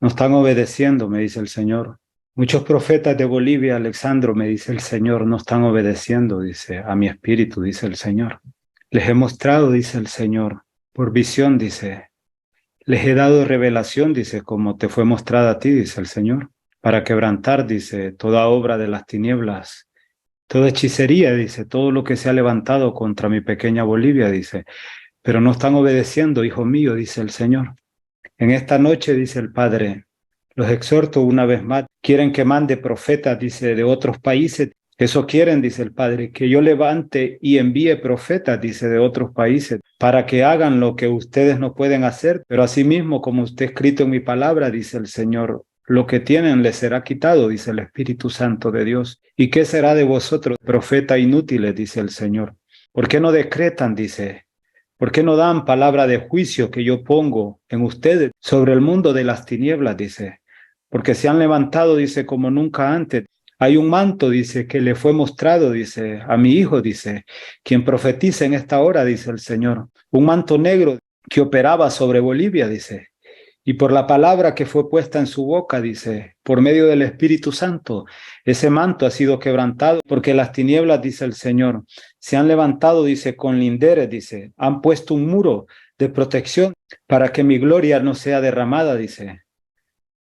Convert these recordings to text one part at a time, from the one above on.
No están obedeciendo, me dice el Señor. Muchos profetas de Bolivia, Alexandro, me dice el Señor, no están obedeciendo, dice, a mi espíritu, dice el Señor. Les he mostrado, dice el Señor, por visión, dice. Les he dado revelación, dice, como te fue mostrada a ti, dice el Señor, para quebrantar, dice, toda obra de las tinieblas, toda hechicería, dice, todo lo que se ha levantado contra mi pequeña Bolivia, dice, pero no están obedeciendo, hijo mío, dice el Señor. En esta noche, dice el Padre, los exhorto una vez más, quieren que mande profetas, dice, de otros países. Eso quieren, dice el Padre, que yo levante y envíe profetas, dice, de otros países, para que hagan lo que ustedes no pueden hacer, pero asimismo, como está escrito en mi palabra, dice el Señor, lo que tienen les será quitado, dice el Espíritu Santo de Dios. ¿Y qué será de vosotros, profetas inútiles, dice el Señor? ¿Por qué no decretan, dice? ¿Por qué no dan palabra de juicio que yo pongo en ustedes sobre el mundo de las tinieblas? Dice, porque se han levantado, dice, como nunca antes. Hay un manto, dice, que le fue mostrado, dice, a mi hijo, dice, quien profetiza en esta hora, dice el Señor. Un manto negro que operaba sobre Bolivia, dice. Y por la palabra que fue puesta en su boca, dice, por medio del Espíritu Santo, ese manto ha sido quebrantado, porque las tinieblas, dice el Señor, se han levantado, dice, con linderes, dice, han puesto un muro de protección para que mi gloria no sea derramada, dice.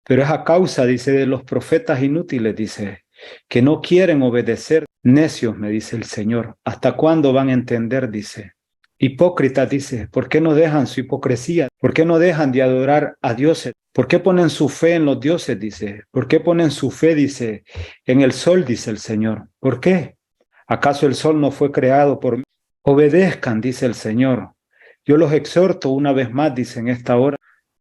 Pero es a causa, dice, de los profetas inútiles, dice, que no quieren obedecer. Necios, me dice el Señor. ¿Hasta cuándo van a entender? Dice. Hipócritas, dice, ¿por qué no dejan su hipocresía? ¿Por qué no dejan de adorar a dioses? ¿Por qué ponen su fe en los dioses? Dice. ¿Por qué ponen su fe, dice, en el sol? Dice el Señor. ¿Por qué? ¿Acaso el sol no fue creado por mí? Obedezcan, dice el Señor. Yo los exhorto una vez más, dice en esta hora.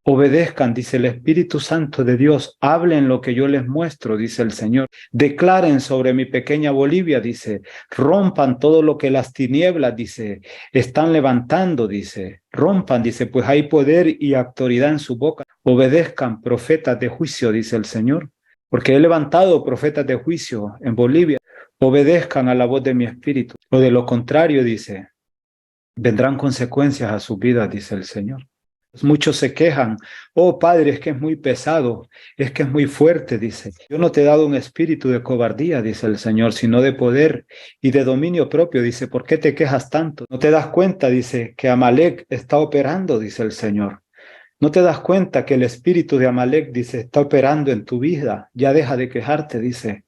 Obedezcan, dice el Espíritu Santo de Dios, hablen lo que yo les muestro, dice el Señor. Declaren sobre mi pequeña Bolivia, dice, rompan todo lo que las tinieblas, dice, están levantando, dice, rompan, dice, pues hay poder y autoridad en su boca. Obedezcan, profetas de juicio, dice el Señor, porque he levantado profetas de juicio en Bolivia. Obedezcan a la voz de mi espíritu, o de lo contrario, dice, vendrán consecuencias a su vida, dice el Señor. Muchos se quejan, oh Padre, es que es muy pesado, es que es muy fuerte, dice. Yo no te he dado un espíritu de cobardía, dice el Señor, sino de poder y de dominio propio, dice. ¿Por qué te quejas tanto? ¿No te das cuenta, dice, que Amalek está operando, dice el Señor? ¿No te das cuenta que el espíritu de Amalek, dice, está operando en tu vida? Ya deja de quejarte, dice.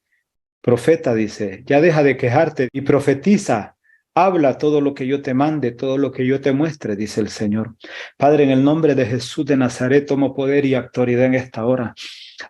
Profeta, dice, ya deja de quejarte y profetiza. Habla todo lo que yo te mande, todo lo que yo te muestre, dice el Señor. Padre, en el nombre de Jesús de Nazaret, tomo poder y autoridad en esta hora.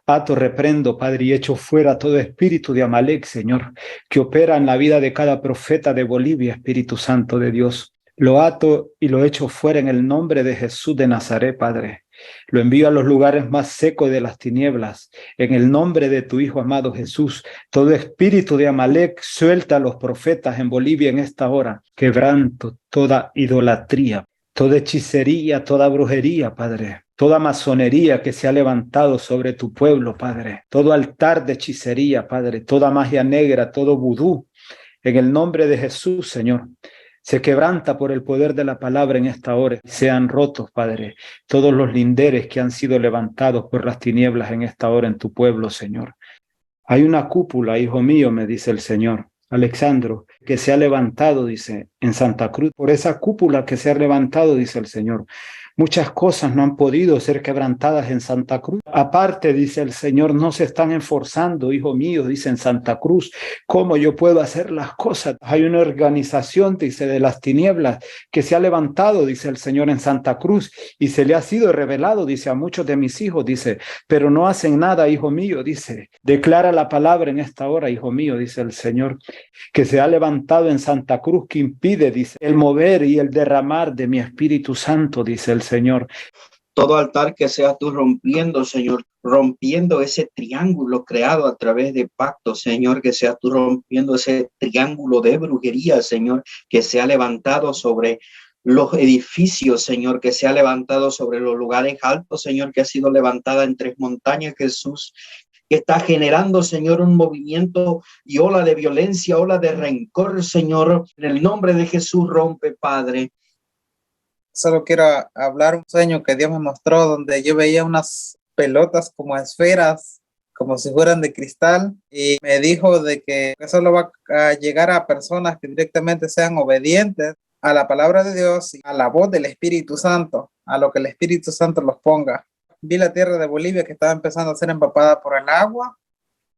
Ato, reprendo, Padre, y echo fuera todo espíritu de Amalek, Señor, que opera en la vida de cada profeta de Bolivia, Espíritu Santo de Dios. Lo ato y lo echo fuera en el nombre de Jesús de Nazaret, Padre. Lo envío a los lugares más secos de las tinieblas. En el nombre de tu Hijo amado Jesús, todo espíritu de Amalek suelta a los profetas en Bolivia en esta hora. Quebranto toda idolatría, toda hechicería, toda brujería, Padre. Toda masonería que se ha levantado sobre tu pueblo, Padre. Todo altar de hechicería, Padre. Toda magia negra, todo vudú. En el nombre de Jesús, Señor. Se quebranta por el poder de la palabra en esta hora. Sean rotos, Padre, todos los linderes que han sido levantados por las tinieblas en esta hora en tu pueblo, Señor. Hay una cúpula, hijo mío, me dice el Señor, Alexandro, que se ha levantado, dice, en Santa Cruz. Por esa cúpula que se ha levantado, dice el Señor, muchas cosas no han podido ser quebrantadas en Santa Cruz. Aparte, dice el Señor, no se están esforzando, hijo mío, dice en Santa Cruz, ¿cómo yo puedo hacer las cosas? Hay una organización, dice, de las tinieblas que se ha levantado, dice el Señor, en Santa Cruz y se le ha sido revelado, dice, a muchos de mis hijos, dice, pero no hacen nada, hijo mío, dice. Declara la palabra en esta hora, hijo mío, dice el Señor, que se ha levantado en Santa Cruz, que impide, dice, el mover y el derramar de mi Espíritu Santo, dice el Señor. Todo altar que seas tú rompiendo, Señor, rompiendo ese triángulo creado a través de pactos, Señor, que seas tú rompiendo ese triángulo de brujería, Señor, que se ha levantado sobre los edificios, Señor, que se ha levantado sobre los lugares altos, Señor, que ha sido levantada en tres montañas, Jesús, que está generando, Señor, un movimiento y ola de violencia, ola de rencor, Señor. En el nombre de Jesús rompe, Padre. Solo quiero hablar un sueño que Dios me mostró donde yo veía unas pelotas como esferas, como si fueran de cristal, y me dijo de que solo va a llegar a personas que directamente sean obedientes a la palabra de Dios y a la voz del Espíritu Santo, a lo que el Espíritu Santo los ponga. Vi la tierra de Bolivia que estaba empezando a ser empapada por el agua,